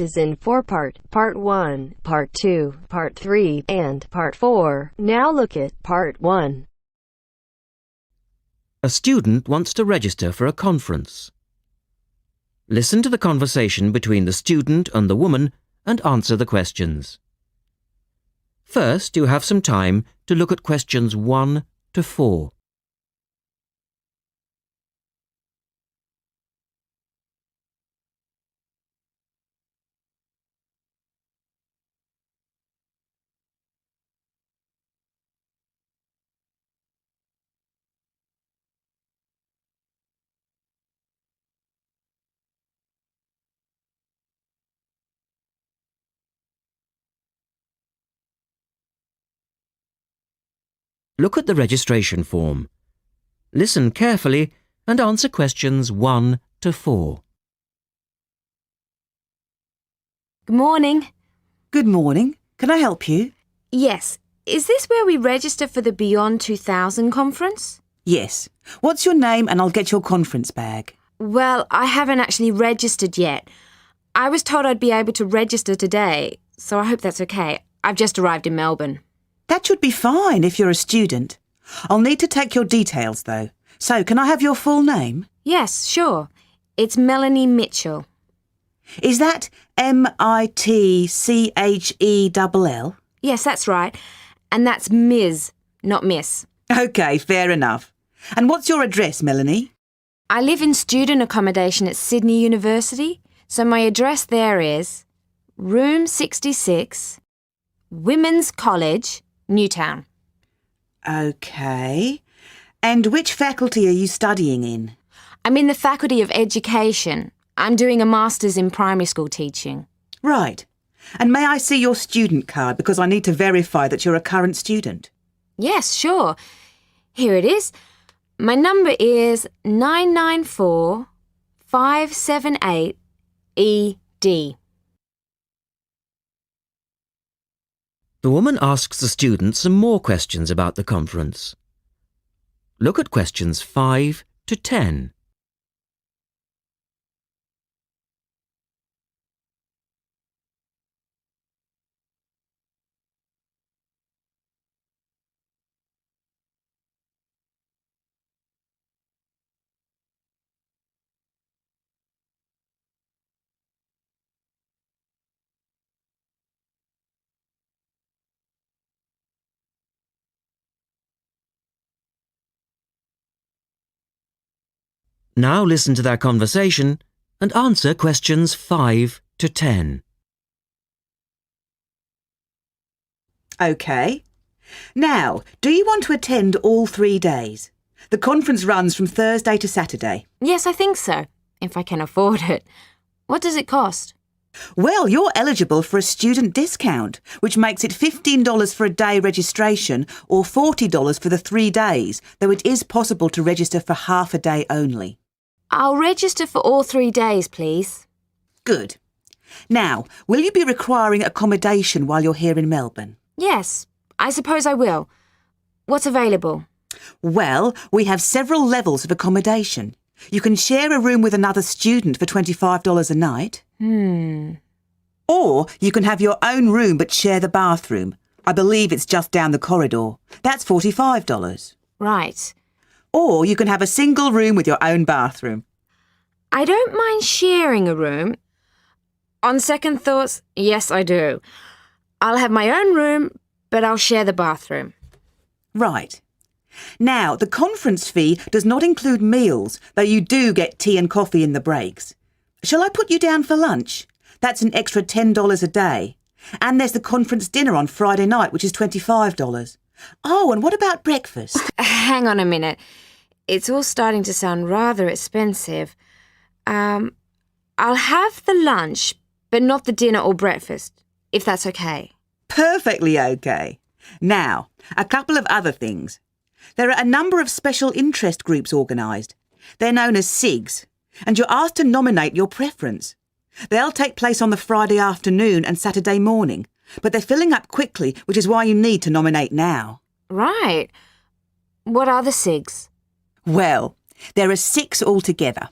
is in 4-part, Part 1, Part 2, Part 3, and Part 4. Now look at Part 1. A student wants to register for a conference. Listen to the conversation between the student and the woman and answer the questions. First, you have some time to look at questions 1 to 4. Look at the registration form. Listen carefully and answer questions 1 to 4. Good morning. Good morning. Can I help you? Yes. Is this where we register for the Beyond 2000 conference? Yes. What's your name and I'll get your conference bag. Well, I haven't actually registered yet. I was told I'd be able to register today, so I hope that's okay. I've just arrived in Melbourne. That should be fine if you're a student. I'll need to take your details though. So, can I have your full name? Yes, sure. It's Melanie Mitchell. Is that Mitchell? Yes, that's right. And that's Ms., not Miss. OK, fair enough. And what's your address, Melanie? I live in student accommodation at Sydney University, so my address there is Room 66, Women's College, Newtown. OK. And which faculty are you studying in? I'm in the Faculty of Education. I'm doing a Master's in Primary School Teaching. Right. And may I see your student card because I need to verify that you're a current student? Yes, sure. Here it is. My number is 994578ED. The woman asks the student some more questions about the conference. Look at questions 5 to 10. Now listen to their conversation and answer questions 5 to 10. OK. Now, do you want to attend all 3 days? The conference runs from Thursday to Saturday. Yes, I think so, if I can afford it. What does it cost? Well, you're eligible for a student discount, which makes it $15 for a day registration or $40 for the 3 days, though it is possible to register for half a day only. I'll register for all 3 days, please. Good. Now, will you be requiring accommodation while you're here in Melbourne? Yes, I suppose I will. What's available? Well, we have several levels of accommodation. You can share a room with another student for $25 a night. Or you can have your own room but share the bathroom. I believe it's just down the corridor. That's $45. Right. Or you can have a single room with your own bathroom. I don't mind sharing a room. On second thoughts, yes, I do. I'll have my own room, but I'll share the bathroom. Right. Now, the conference fee does not include meals, though you do get tea and coffee in the breaks. Shall I put you down for lunch? That's an extra $10 a day. And there's the conference dinner on Friday night, which is $25. Oh, and what about breakfast? Hang on a minute. It's all starting to sound rather expensive. I'll have the lunch, but not the dinner or breakfast, if that's okay. Perfectly okay. Now, a couple of other things. There are a number of special interest groups organised. They're known as SIGs, and you're asked to nominate your preference. They'll take place on the Friday afternoon and Saturday morning, but they're filling up quickly, which is why you need to nominate now. Right. What are the SIGs? Well, there are 6 altogether.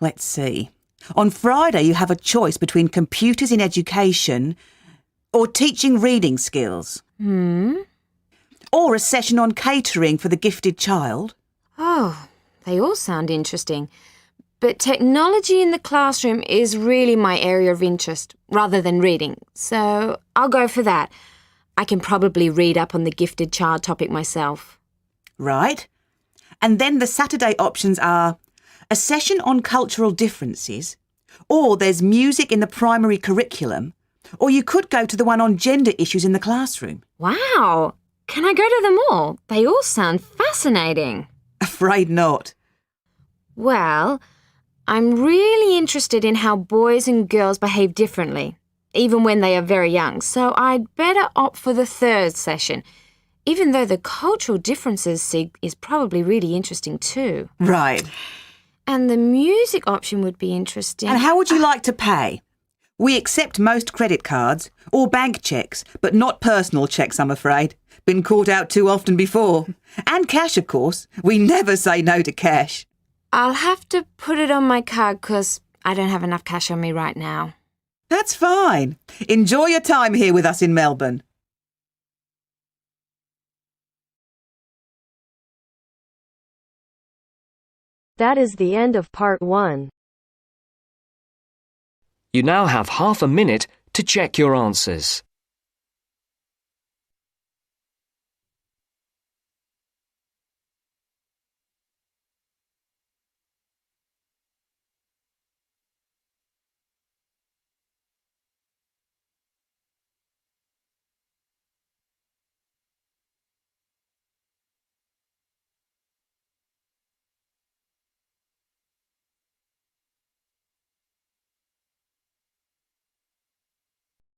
Let's see. On Friday, you have a choice between computers in education or teaching reading skills. Or a session on catering for the gifted child. Oh, they all sound interesting. But technology in the classroom is really my area of interest, rather than reading. So I'll go for that. I can probably read up on the gifted child topic myself. Right. And then the Saturday options are a session on cultural differences, or there's music in the primary curriculum, or you could go to the one on gender issues in the classroom. Wow! Can I go to them all? They all sound fascinating. Afraid not. Well, I'm really interested in how boys and girls behave differently, even when they are very young, so I'd better opt for the third session, even though the cultural differences sig is probably really interesting too. Right. And the music option would be interesting. And how would you like to pay? We accept most credit cards or bank cheques, but not personal cheques, I'm afraid. Been caught out too often before. And cash, of course. We never say no to cash. I'll have to put it on my card because I don't have enough cash on me right now. That's fine. Enjoy your time here with us in Melbourne. That is the end of part 1. You now have half a minute to check your answers.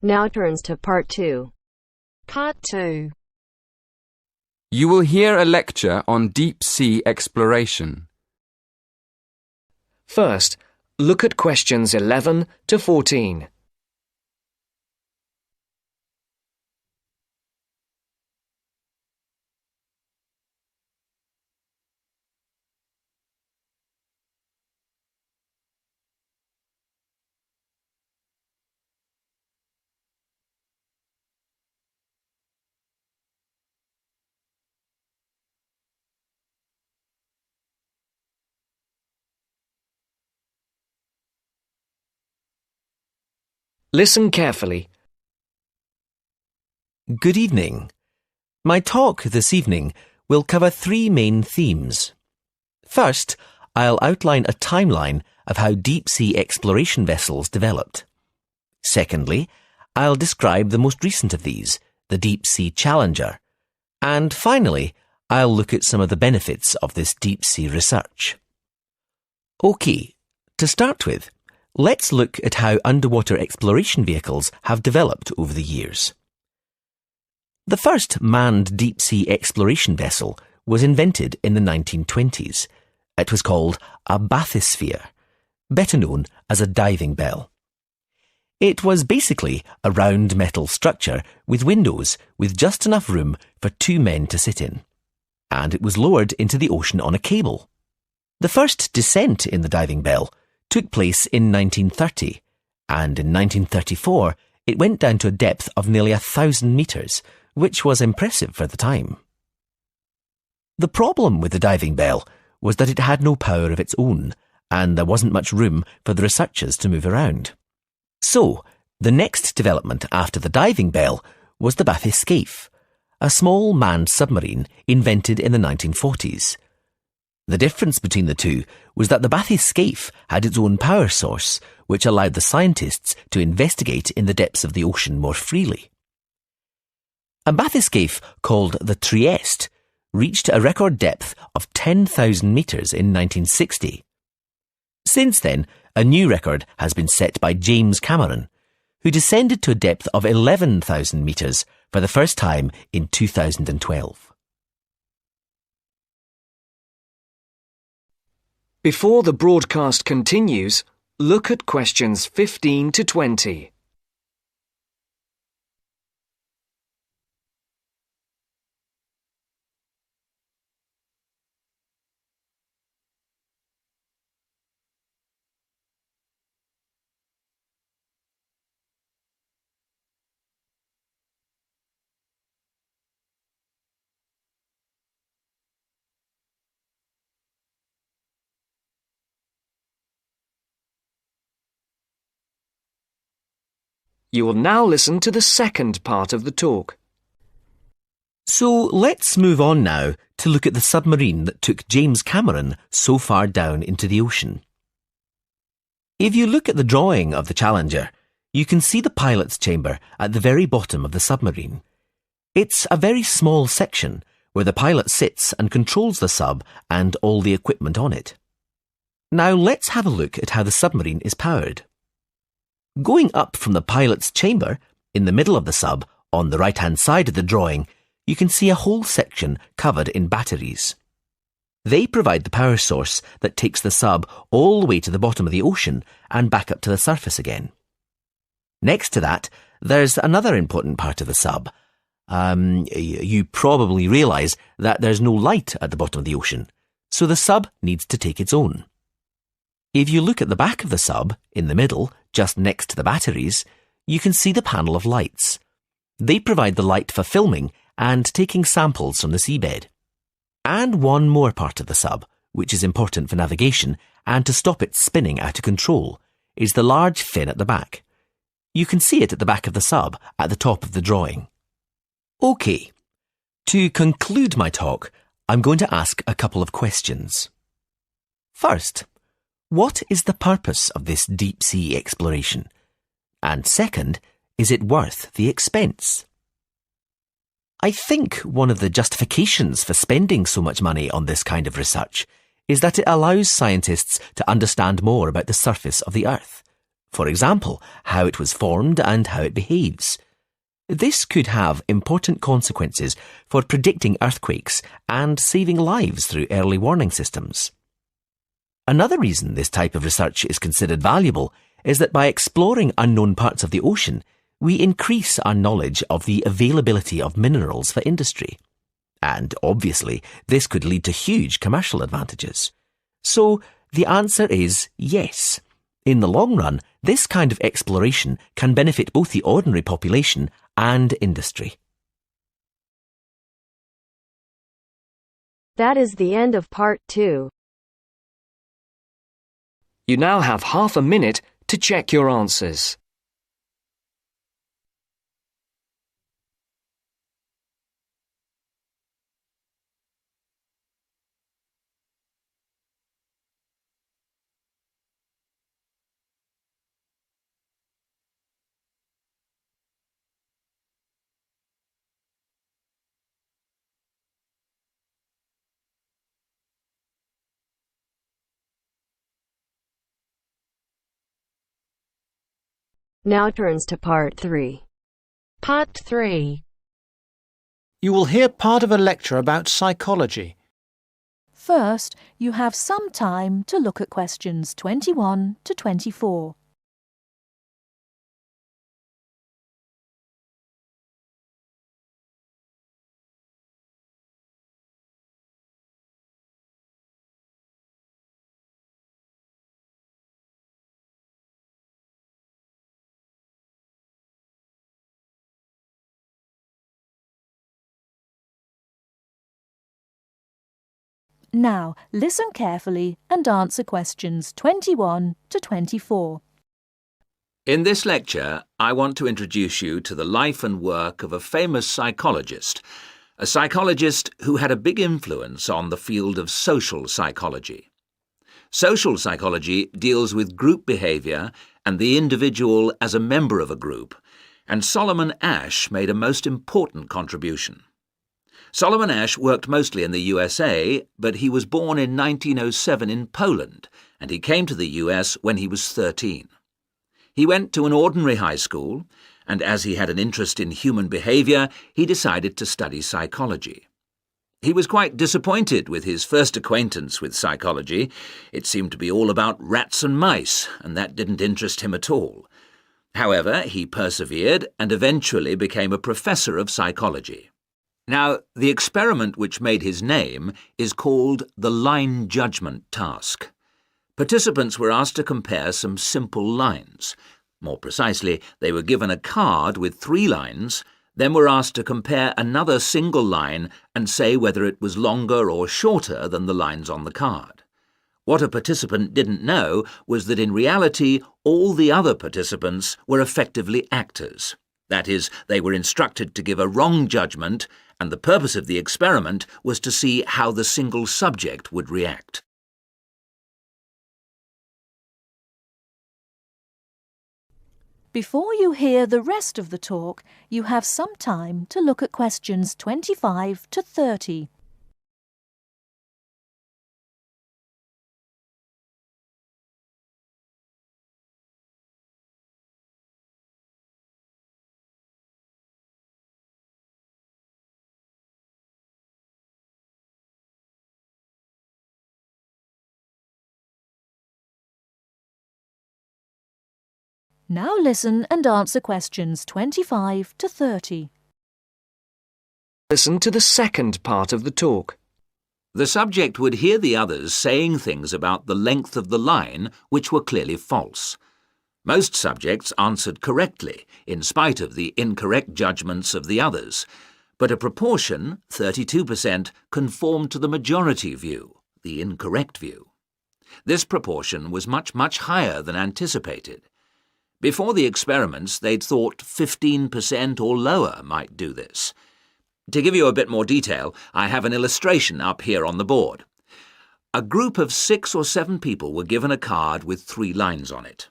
Now turns to part 2. Part 2. You will hear a lecture on deep sea exploration. First, look at questions 11 to 14. Listen carefully. Good evening. My talk this evening will cover 3 main themes. First, I'll outline a timeline of how deep-sea exploration vessels developed. Secondly, I'll describe the most recent of these, the Deep-Sea Challenger. And finally, I'll look at some of the benefits of this deep-sea research. OK, to start with, let's look at how underwater exploration vehicles have developed over the years. The first manned deep-sea exploration vessel was invented in the 1920s. It was called a bathysphere, better known as a diving bell. It was basically a round metal structure with windows with just enough room for 2 men to sit in. And it was lowered into the ocean on a cable. The first descent in the diving bell took place in 1930, and in 1934 it went down to a depth of nearly 1,000 metres, which was impressive for the time. The problem with the diving bell was that it had no power of its own, and there wasn't much room for the researchers to move around. So, the next development after the diving bell was the bathyscaphe, a small manned submarine invented in the 1940s. The difference between the two was that the bathyscaphe had its own power source, which allowed the scientists to investigate in the depths of the ocean more freely. A bathyscaphe called the Trieste reached a record depth of 10,000 metres in 1960. Since then, a new record has been set by James Cameron, who descended to a depth of 11,000 metres for the first time in 2012. Before the broadcast continues, look at questions 15 to 20. You will now listen to the second part of the talk. So let's move on now to look at the submarine that took James Cameron so far down into the ocean. If you look at the drawing of the Challenger, you can see the pilot's chamber at the very bottom of the submarine. It's a very small section where the pilot sits and controls the sub and all the equipment on it. Now let's have a look at how the submarine is powered. Going up from the pilot's chamber, in the middle of the sub, on the right-hand side of the drawing, you can see a whole section covered in batteries. They provide the power source that takes the sub all the way to the bottom of the ocean and back up to the surface again. Next to that, there's another important part of the sub. You probably realise that there's no light at the bottom of the ocean, so the sub needs to take its own. If you look at the back of the sub, in the middle, just next to the batteries, you can see the panel of lights. They provide the light for filming and taking samples from the seabed. And one more part of the sub, which is important for navigation and to stop it spinning out of control, is the large fin at the back. You can see it at the back of the sub at the top of the drawing. OK, to conclude my talk, I'm going to ask a couple of questions. First, what is the purpose of this deep-sea exploration? And second, is it worth the expense? I think one of the justifications for spending so much money on this kind of research is that it allows scientists to understand more about the surface of the Earth. For example, how it was formed and how it behaves. This could have important consequences for predicting earthquakes and saving lives through early warning systems. Another reason this type of research is considered valuable is that by exploring unknown parts of the ocean, we increase our knowledge of the availability of minerals for industry. And obviously, this could lead to huge commercial advantages. So, the answer is yes. In the long run, this kind of exploration can benefit both the ordinary population and industry. That is the end of part 2. You now have half a minute to check your answers. Now turns to part 3. Part 3. You will hear part of a lecture about psychology. First, you have some time to look at questions 21 to 24. Now, listen carefully and answer questions 21 to 24. In this lecture, I want to introduce you to the life and work of a famous psychologist, a psychologist who had a big influence on the field of social psychology. Social psychology deals with group behaviour and the individual as a member of a group, and Solomon Asch made a most important contribution. Solomon Asch worked mostly in the USA, but he was born in 1907 in Poland, and he came to the US when he was 13. He went to an ordinary high school, and as he had an interest in human behaviour, he decided to study psychology. He was quite disappointed with his first acquaintance with psychology. It seemed to be all about rats and mice, and that didn't interest him at all. However, he persevered and eventually became a professor of psychology. Now, the experiment which made his name is called the line judgment task. Participants were asked to compare some simple lines. More precisely, they were given a card with 3 lines, then were asked to compare another single line and say whether it was longer or shorter than the lines on the card. What a participant didn't know was that in reality, all the other participants were effectively actors. That is, they were instructed to give a wrong judgment, and the purpose of the experiment was to see how the single subject would react. Before you hear the rest of the talk, you have some time to look at questions 25 to 30. Now listen and answer questions 25 to 30. Listen to the second part of the talk. The subject would hear the others saying things about the length of the line which were clearly false. Most subjects answered correctly, in spite of the incorrect judgments of the others, but a proportion, 32%, conformed to the majority view, the incorrect view. This proportion was much, much higher than anticipated. Before the experiments, they'd thought 15% or lower might do this. To give you a bit more detail, I have an illustration up here on the board. A group of 6 or 7 people were given a card with 3 lines on it.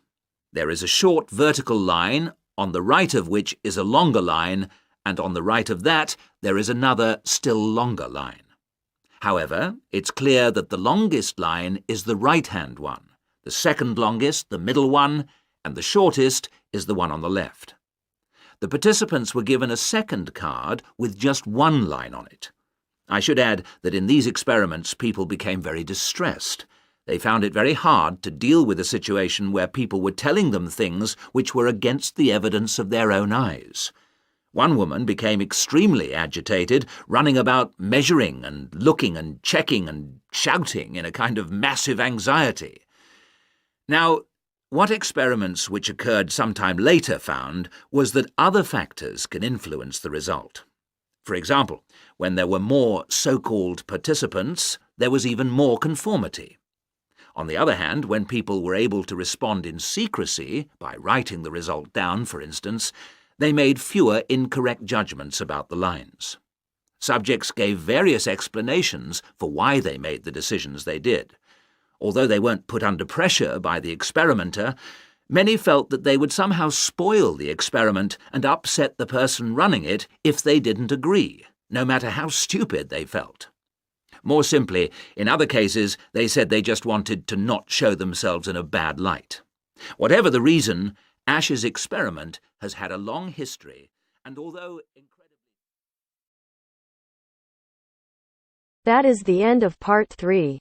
There is a short vertical line, on the right of which is a longer line, and on the right of that there is another, still longer line. However, it's clear that the longest line is the right-hand one, the second longest, the middle one, and the shortest is the one on the left. The participants were given a second card with just 1 line on it. I should add that in these experiments people became very distressed. They found it very hard to deal with a situation where people were telling them things which were against the evidence of their own eyes. One woman became extremely agitated, running about measuring and looking and checking and shouting in a kind of massive anxiety. Now, what experiments which occurred sometime later found was that other factors can influence the result. For example, when there were more so-called participants, there was even more conformity. On the other hand, when people were able to respond in secrecy, by writing the result down, for instance, they made fewer incorrect judgments about the lines. Subjects gave various explanations for why they made the decisions they did. Although they weren't put under pressure by the experimenter, many felt that they would somehow spoil the experiment and upset the person running it if they didn't agree, no matter how stupid they felt. More simply, in other cases, they said they just wanted to not show themselves in a bad light. Whatever the reason, Ash's experiment has had a long history, and although incredibly... That is the end of part 3.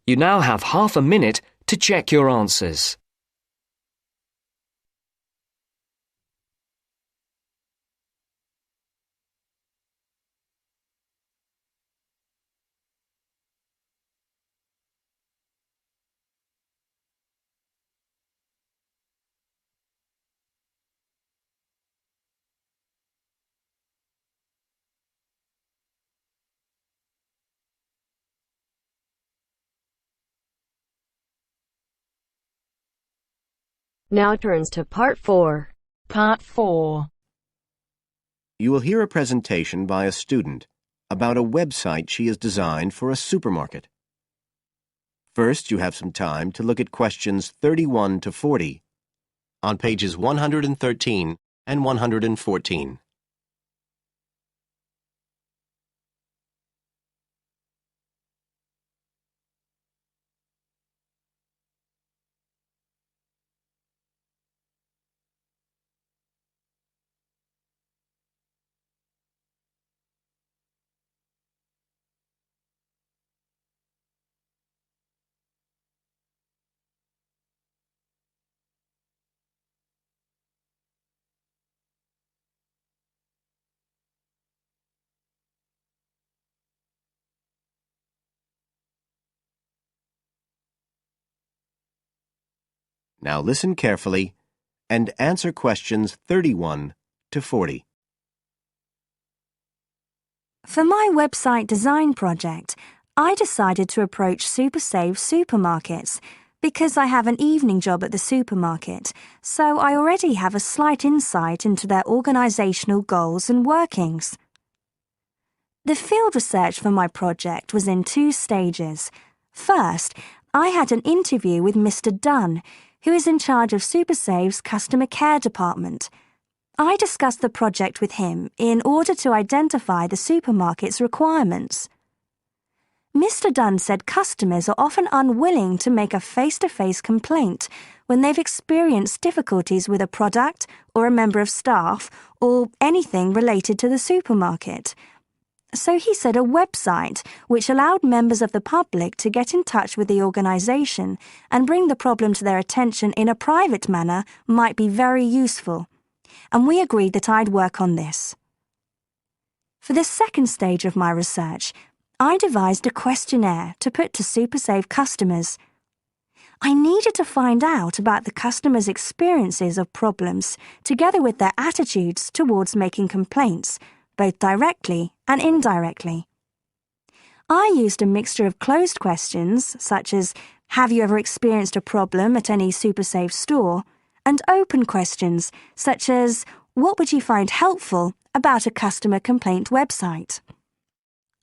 You now have half a minute to check your answers. Now turns to part 4. Part 4. You will hear a presentation by a student about a website she has designed for a supermarket. First, you have some time to look at questions 31 to 40 on pages 113 and 114. Now listen carefully and answer questions 31 to 40. For my website design project, I decided to approach super-safe supermarkets because I have an evening job at the supermarket, so I already have a slight insight into their organisational goals and workings. The field research for my project was in 2 stages. First, I had an interview with Mr. Dunn, who is in charge of SuperSave's customer care department. I discussed the project with him in order to identify the supermarket's requirements. Mr. Dunn said customers are often unwilling to make a face-to-face complaint when they've experienced difficulties with a product or a member of staff or anything related to the supermarket. So he said a website which allowed members of the public to get in touch with the organisation and bring the problem to their attention in a private manner might be very useful, and we agreed that I'd work on this. For the second stage of my research, I devised a questionnaire to put to SuperSave customers. I needed to find out about the customers' experiences of problems together with their attitudes towards making complaints, both directly and indirectly. I used a mixture of closed questions, such as, have you ever experienced a problem at any SuperSave store? And open questions, such as, what would you find helpful about a customer complaint website?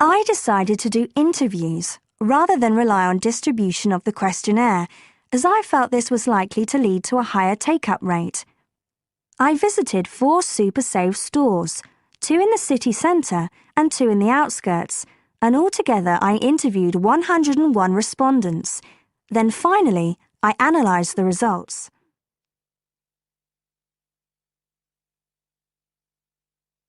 I decided to do interviews rather than rely on distribution of the questionnaire, as I felt this was likely to lead to a higher take-up rate. I visited 4 SuperSave stores, 2 in the city centre and 2 in the outskirts, and altogether I interviewed 101 respondents. Then finally, I analysed the results.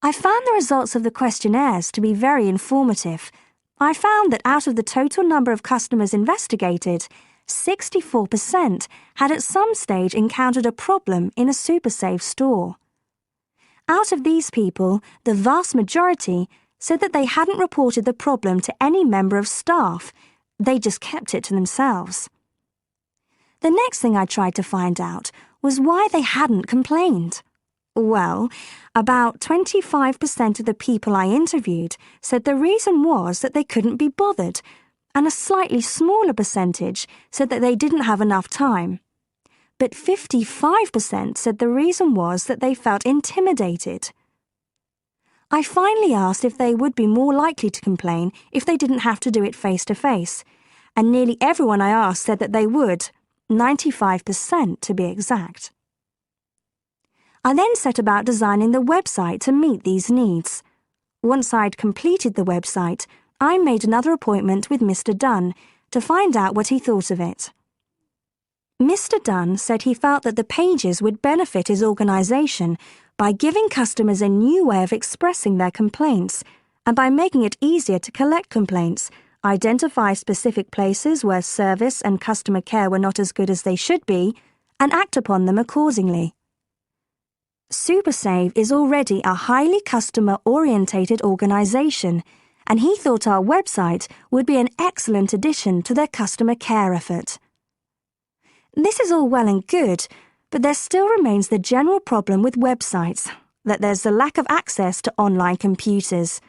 I found the results of the questionnaires to be very informative. I found that out of the total number of customers investigated, 64% had at some stage encountered a problem in a SuperSave store. Out of these people, the vast majority said that they hadn't reported the problem to any member of staff. They just kept it to themselves. The next thing I tried to find out was why they hadn't complained. Well, about 25% of the people I interviewed said the reason was that they couldn't be bothered, and a slightly smaller percentage said that they didn't have enough time. But 55% said the reason was that they felt intimidated. I finally asked if they would be more likely to complain if they didn't have to do it face-to-face, and nearly everyone I asked said that they would, 95% to be exact. I then set about designing the website to meet these needs. Once I'd completed the website, I made another appointment with Mr. Dunn to find out what he thought of it. Mr. Dunn said he felt that the pages would benefit his organisation by giving customers a new way of expressing their complaints and by making it easier to collect complaints, identify specific places where service and customer care were not as good as they should be, and act upon them accordingly. SuperSave is already a highly customer-orientated organisation, and he thought our website would be an excellent addition to their customer care effort. This is all well and good, but there still remains the general problem with websites, that there's a lack of access to online computers.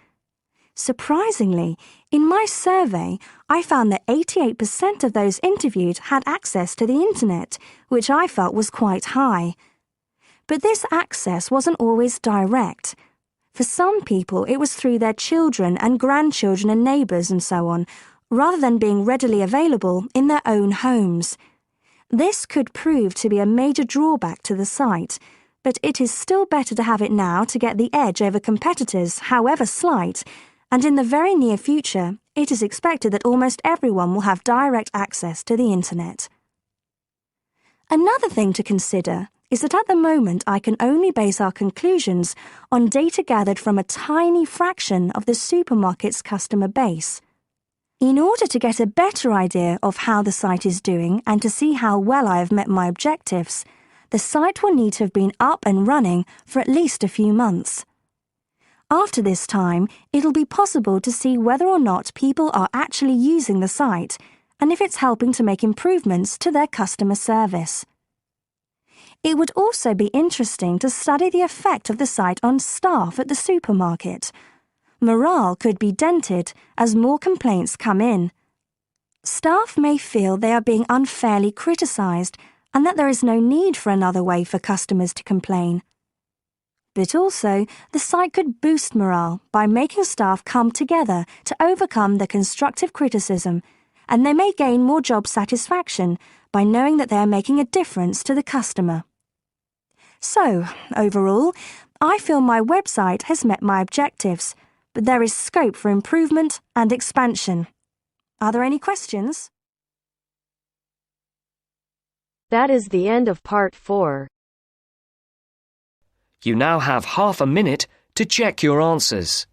Surprisingly, in my survey, I found that 88% of those interviewed had access to the internet, which I felt was quite high. But this access wasn't always direct. For some people, it was through their children and grandchildren and neighbours and so on, rather than being readily available in their own homes. This could prove to be a major drawback to the site, but it is still better to have it now to get the edge over competitors, however slight, and in the very near future, it is expected that almost everyone will have direct access to the internet. Another thing to consider is that at the moment I can only base our conclusions on data gathered from a tiny fraction of the supermarket's customer base. In order to get a better idea of how the site is doing and to see how well I have met my objectives, the site will need to have been up and running for at least a few months. After this time, it'll be possible to see whether or not people are actually using the site and if it's helping to make improvements to their customer service. It would also be interesting to study the effect of the site on staff at the supermarket. Morale could be dented as more complaints come in. Staff may feel they are being unfairly criticised and that there is no need for another way for customers to complain. But also, the site could boost morale by making staff come together to overcome the constructive criticism, and they may gain more job satisfaction by knowing that they are making a difference to the customer. So, overall, I feel my website has met my objectives, but there is scope for improvement and expansion. Are there any questions? That is the end of part 4. You now have half a minute to check your answers.